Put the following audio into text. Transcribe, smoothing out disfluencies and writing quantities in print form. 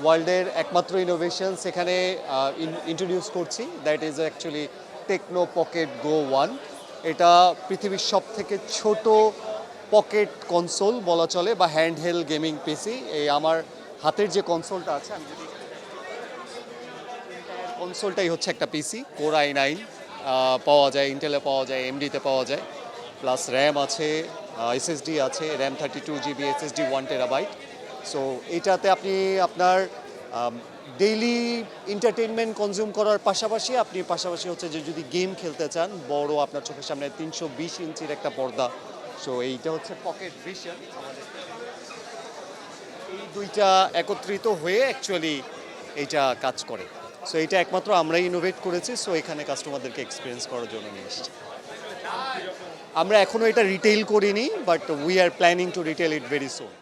ওয়ার্ল্ডের একমাত্র ইনোভেশন সেখানে ইন্ট্রোডিউস করছি, that is actually techno pocket go 1। এটা পৃথিবীর সব থেকে ছোট পকেট কনসোল বলা চলে বা হ্যান্ডহেল্ড গেমিং পিসি। এই আমার হাতের যে কনসোলটা আছে, আমি যদি কনসোলটাই হচ্ছে একটা পিসি, কোর i9 পাওয়া যায়, ইন্টেলে পাওয়া যায়, এমডিতে পাওয়া যায়, প্লাস র্যাম আছে, এসএসডি আছে, RAM 32 GB, SSD 1 TB। So এটাতে আপনি আপনার ডেইলি এন্টারটেইনমেন্ট কনজিউম করার পাশাপাশি পাশাপাশি হচ্ছে যে যদি গেম খেলতে চান, বড় আপনার চোখের সামনে 320 ইঞ্চির একটা পর্দা। সো এইটা হচ্ছে পকেট ভিশন। আমাদের এই দুইটা একত্রিত হয়ে অ্যাকচুয়ালি এইটা কাজ করে। সো এটা একমাত্র আমরাই ইনোভেট করেছি। সো এখানে কাস্টমারদেরকে এক্সপিরিয়েন্স করার জন্য নিয়ে এসেছি। আমরা এখনও এটা রিটেইল করিনি, but we are planning to retail it very soon.